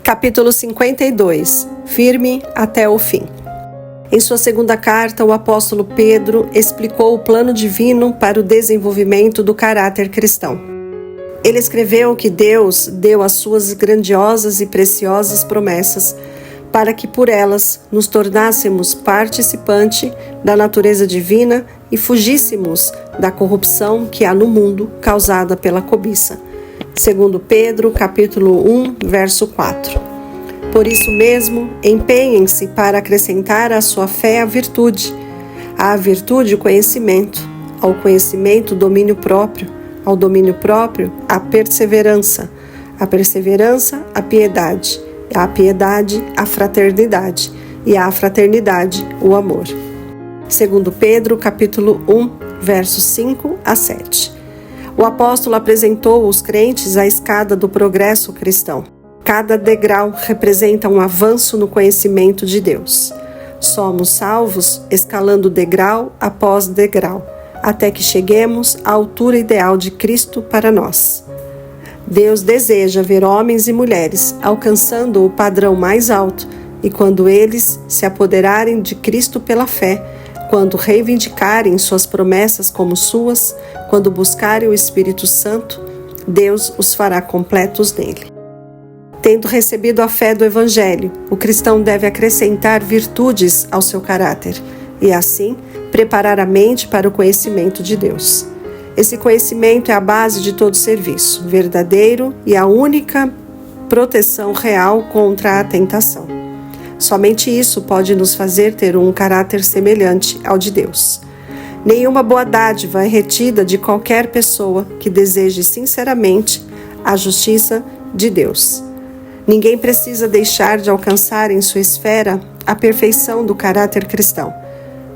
Capítulo 52. Firme até o fim. Em sua segunda carta, o apóstolo Pedro explicou o plano divino para o desenvolvimento do caráter cristão. Ele escreveu que Deus deu as suas grandiosas e preciosas promessas para que por elas nos tornássemos participante da natureza divina e fugíssemos da corrupção que há no mundo causada pela cobiça. Segundo Pedro, capítulo 1, verso 4. Por isso mesmo, empenhem-se para acrescentar à sua fé a virtude o conhecimento, ao conhecimento o domínio próprio, ao domínio próprio a perseverança a piedade, a piedade a fraternidade e a fraternidade o amor. Segundo Pedro, capítulo 1, versos 5 a 7. O apóstolo apresentou aos crentes a escada do progresso cristão. Cada degrau representa um avanço no conhecimento de Deus. Somos salvos escalando degrau após degrau, até que cheguemos à altura ideal de Cristo para nós. Deus deseja ver homens e mulheres alcançando o padrão mais alto, e quando eles se apoderarem de Cristo pela fé, quando reivindicarem suas promessas como suas, quando buscarem o Espírito Santo, Deus os fará completos nele. Tendo recebido a fé do Evangelho, o cristão deve acrescentar virtudes ao seu caráter e, assim, preparar a mente para o conhecimento de Deus. Esse conhecimento é a base de todo serviço, verdadeiro e a única proteção real contra a tentação. Somente isso pode nos fazer ter um caráter semelhante ao de Deus. Nenhuma boa dádiva é retida de qualquer pessoa que deseje sinceramente a justiça de Deus. Ninguém precisa deixar de alcançar em sua esfera a perfeição do caráter cristão.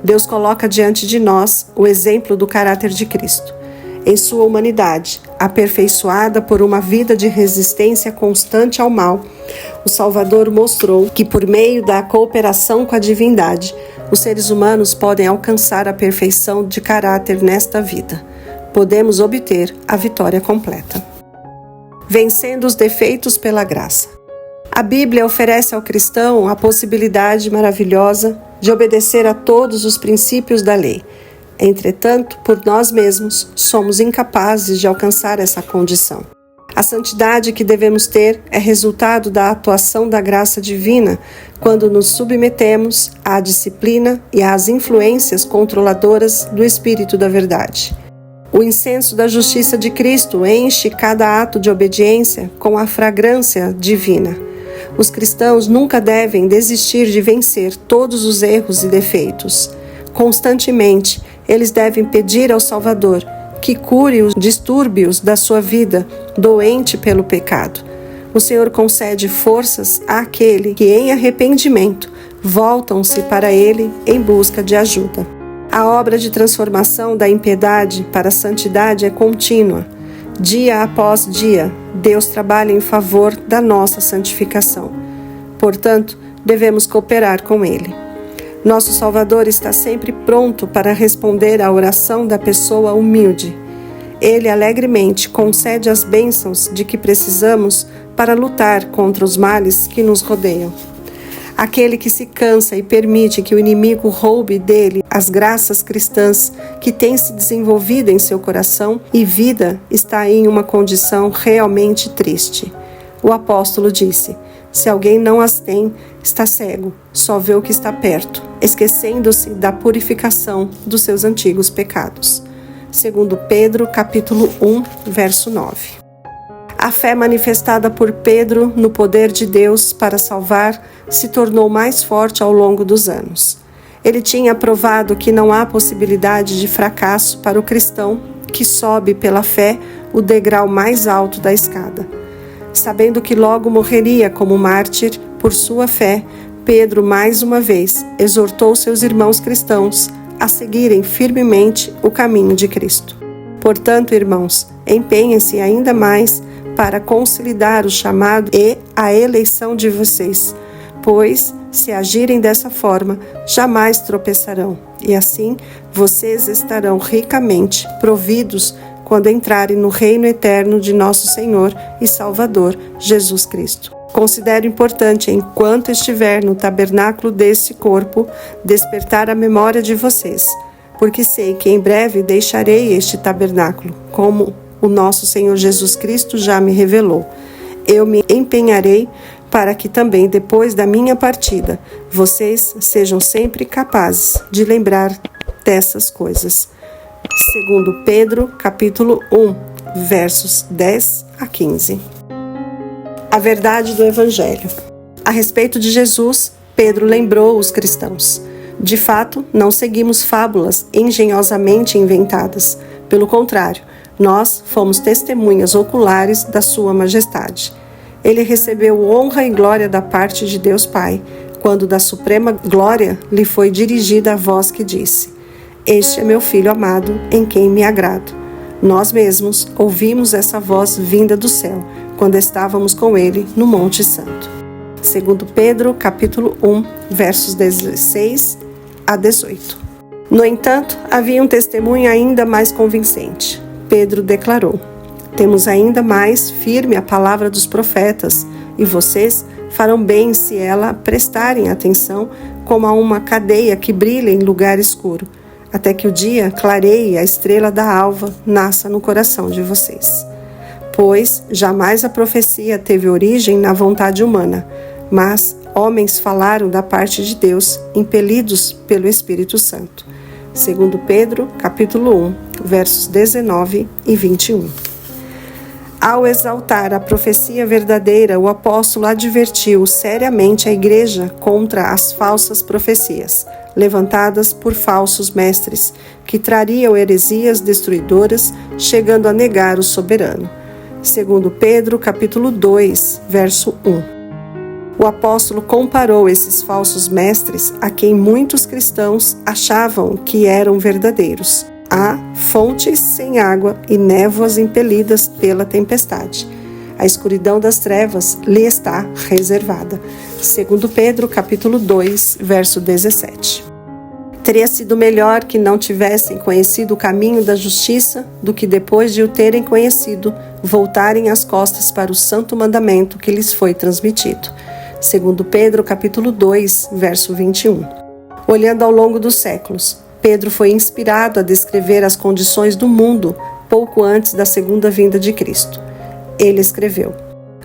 Deus coloca diante de nós o exemplo do caráter de Cristo. Em sua humanidade, aperfeiçoada por uma vida de resistência constante ao mal, o Salvador mostrou que, por meio da cooperação com a divindade, os seres humanos podem alcançar a perfeição de caráter nesta vida. Podemos obter a vitória completa. Vencendo os defeitos pela graça. A Bíblia oferece ao cristão a possibilidade maravilhosa de obedecer a todos os princípios da lei. Entretanto, por nós mesmos, somos incapazes de alcançar essa condição. A santidade que devemos ter é resultado da atuação da graça divina quando nos submetemos à disciplina e às influências controladoras do Espírito da Verdade. O incenso da justiça de Cristo enche cada ato de obediência com a fragrância divina. Os cristãos nunca devem desistir de vencer todos os erros e defeitos. Constantemente, eles devem pedir ao Salvador que cure os distúrbios da sua vida, doente pelo pecado. O Senhor concede forças àquele que, em arrependimento, voltam-se para Ele em busca de ajuda. A obra de transformação da impiedade para a santidade é contínua. Dia após dia, Deus trabalha em favor da nossa santificação. Portanto, devemos cooperar com Ele. Nosso Salvador está sempre pronto para responder à oração da pessoa humilde. Ele alegremente concede as bênçãos de que precisamos para lutar contra os males que nos rodeiam. Aquele que se cansa e permite que o inimigo roube dele as graças cristãs que têm se desenvolvido em seu coração e vida está em uma condição realmente triste. O apóstolo disse: se alguém não as tem, está cego, só vê o que está perto, esquecendo-se da purificação dos seus antigos pecados. Segundo Pedro, capítulo 1, verso 9. A fé manifestada por Pedro no poder de Deus para salvar se tornou mais forte ao longo dos anos. Ele tinha provado que não há possibilidade de fracasso para o cristão que sobe pela fé o degrau mais alto da escada. Sabendo que logo morreria como mártir por sua fé, Pedro mais uma vez exortou seus irmãos cristãos a seguirem firmemente o caminho de Cristo. Portanto, irmãos, empenhem-se ainda mais para consolidar o chamado e a eleição de vocês, pois Se agirem dessa forma, jamais tropeçarão, e assim vocês estarão ricamente providos quando entrarem no reino eterno de nosso Senhor e Salvador, Jesus Cristo. Considero importante, enquanto estiver no tabernáculo desse corpo, despertar a memória de vocês, porque sei que em breve deixarei este tabernáculo, como o nosso Senhor Jesus Cristo já me revelou. Eu me empenharei para que também depois da minha partida, vocês sejam sempre capazes de lembrar dessas coisas. Segundo Pedro, capítulo 1, versos 10 a 15. A verdade do Evangelho. A respeito de Jesus, Pedro lembrou os cristãos. De fato, não seguimos fábulas engenhosamente inventadas. Pelo contrário, nós fomos testemunhas oculares da sua majestade. Ele recebeu honra e glória da parte de Deus Pai, quando da suprema glória lhe foi dirigida a voz que disse: Este é meu Filho amado, em quem me agrado. Nós mesmos ouvimos essa voz vinda do céu, quando estávamos com ele no Monte Santo. Segundo Pedro, capítulo 1, versos 16 a 18. No entanto, havia um testemunho ainda mais convincente. Pedro declarou: Temos ainda mais firme a palavra dos profetas, e vocês farão bem se ela prestarem atenção como a uma cadeia que brilha em lugar escuro, até que o dia clareie e a estrela da alva nasça no coração de vocês. Pois jamais a profecia teve origem na vontade humana, mas homens falaram da parte de Deus, impelidos pelo Espírito Santo. Segundo Pedro, capítulo 1, versos 19 e 21. Ao exaltar a profecia verdadeira, o apóstolo advertiu seriamente a igreja contra as falsas profecias, levantadas por falsos mestres, que trariam heresias destruidoras, chegando a negar o soberano. Segundo Pedro, capítulo 2, verso 1. O apóstolo comparou esses falsos mestres a quem muitos cristãos achavam que eram verdadeiros, a fontes sem água e névoas impelidas pela tempestade. A escuridão das trevas lhe está reservada. Segundo Pedro, capítulo 2, verso 17. Teria sido melhor que não tivessem conhecido o caminho da justiça do que depois de o terem conhecido, voltarem as costas para o santo mandamento que lhes foi transmitido. Segundo Pedro, capítulo 2, verso 21. Olhando ao longo dos séculos, Pedro foi inspirado a descrever as condições do mundo pouco antes da segunda vinda de Cristo. Ele escreveu: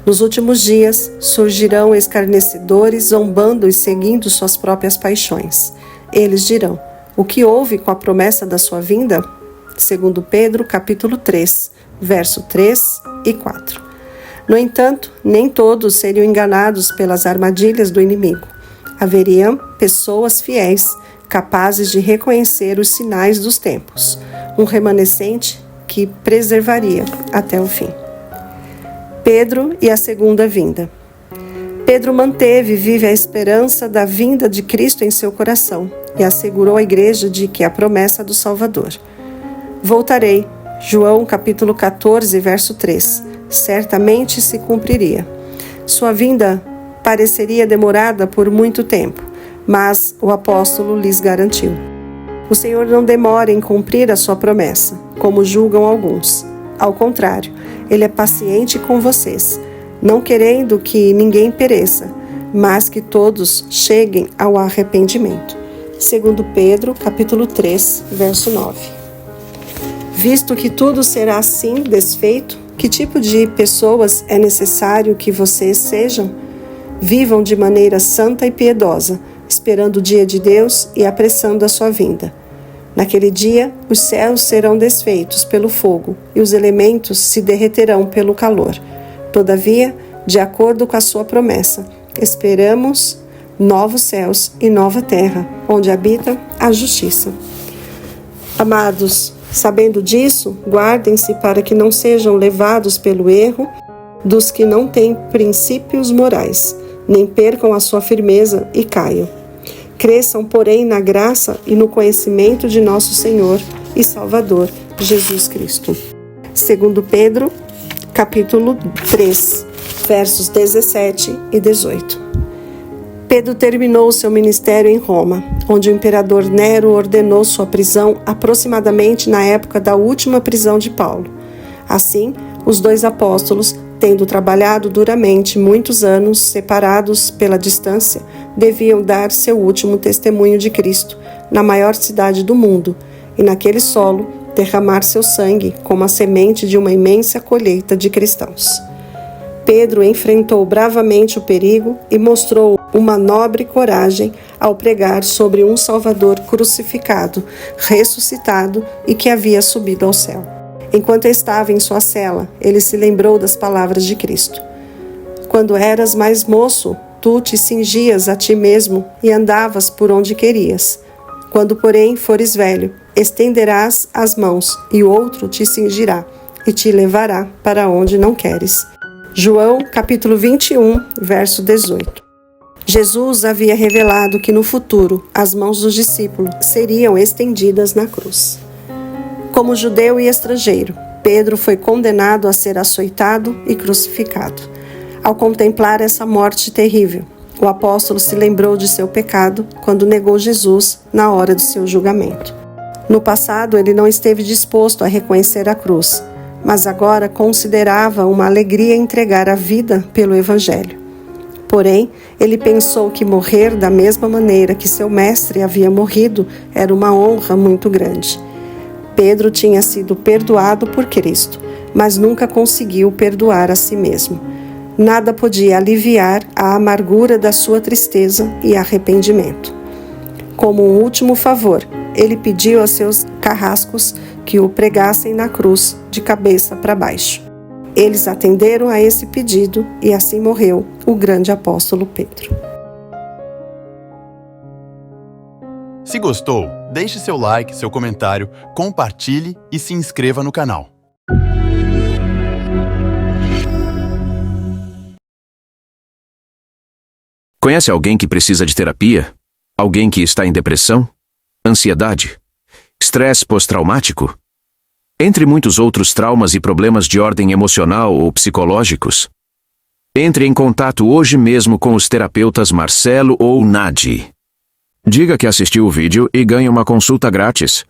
Nos últimos dias surgirão escarnecedores zombando e seguindo suas próprias paixões. Eles dirão: O que houve com a promessa da sua vinda? Segundo Pedro, capítulo 3, verso 3 e 4. No entanto, nem todos seriam enganados pelas armadilhas do inimigo. Haveriam pessoas fiéis, capazes de reconhecer os sinais dos tempos, um remanescente que preservaria até o fim. Pedro e a segunda vinda. Pedro manteve e vive a esperança da vinda de Cristo em seu coração e assegurou à igreja de que a promessa do Salvador. Voltarei, João capítulo 14, verso 3. Certamente se cumpriria. Sua vinda pareceria demorada por muito tempo, mas o apóstolo lhes garantiu: O Senhor não demora em cumprir a sua promessa, como julgam alguns. Ao contrário, Ele é paciente com vocês, não querendo que ninguém pereça, mas que todos cheguem ao arrependimento. Segundo Pedro, capítulo 3, verso 9. Visto que tudo será assim desfeito, que tipo de pessoas é necessário que vocês sejam? Vivam de maneira santa e piedosa, esperando o dia de Deus e apressando a sua vinda. Naquele dia, os céus serão desfeitos pelo fogo e os elementos se derreterão pelo calor. Todavia, de acordo com a sua promessa, esperamos novos céus e nova terra, onde habita a justiça. Amados, sabendo disso, guardem-se para que não sejam levados pelo erro dos que não têm princípios morais, nem percam a sua firmeza e caiam. Cresçam, porém, na graça e no conhecimento de nosso Senhor e Salvador, Jesus Cristo. Segundo Pedro, capítulo 3, versos 17 e 18. Pedro terminou seu ministério em Roma, onde o imperador Nero ordenou sua prisão aproximadamente na época da última prisão de Paulo. Assim, os dois apóstolos, tendo trabalhado duramente muitos anos, separados pela distância, deviam dar seu último testemunho de Cristo na maior cidade do mundo, e naquele solo derramar seu sangue como a semente de uma imensa colheita de cristãos. Pedro enfrentou bravamente o perigo e mostrou uma nobre coragem ao pregar sobre um Salvador crucificado, ressuscitado e que havia subido ao céu. Enquanto estava em sua cela, ele se lembrou das palavras de Cristo. Quando eras mais moço, tu te cingias a ti mesmo e andavas por onde querias. Quando, porém, fores velho, estenderás as mãos e o outro te cingirá e te levará para onde não queres. João, capítulo 21, verso 18. Jesus havia revelado que no futuro as mãos dos discípulos seriam estendidas na cruz. Como judeu e estrangeiro, Pedro foi condenado a ser açoitado e crucificado. Ao contemplar essa morte terrível, o apóstolo se lembrou de seu pecado quando negou Jesus na hora de seu julgamento. No passado, ele não esteve disposto a reconhecer a cruz, mas agora considerava uma alegria entregar a vida pelo Evangelho. Porém, ele pensou que morrer da mesma maneira que seu mestre havia morrido era uma honra muito grande. Pedro tinha sido perdoado por Cristo, mas nunca conseguiu perdoar a si mesmo. Nada podia aliviar a amargura da sua tristeza e arrependimento. Como um último favor, ele pediu a seus carrascos que o pregassem na cruz de cabeça para baixo. Eles atenderam a esse pedido e assim morreu o grande apóstolo Pedro. Se gostou, deixe seu like, seu comentário, compartilhe e se inscreva no canal. Conhece alguém que precisa de terapia? Alguém que está em depressão? Ansiedade? Estresse pós-traumático? Entre muitos outros traumas e problemas de ordem emocional ou psicológicos? Entre em contato hoje mesmo com os terapeutas Marcelo ou Nadi. Diga que assistiu o vídeo e ganhe uma consulta grátis.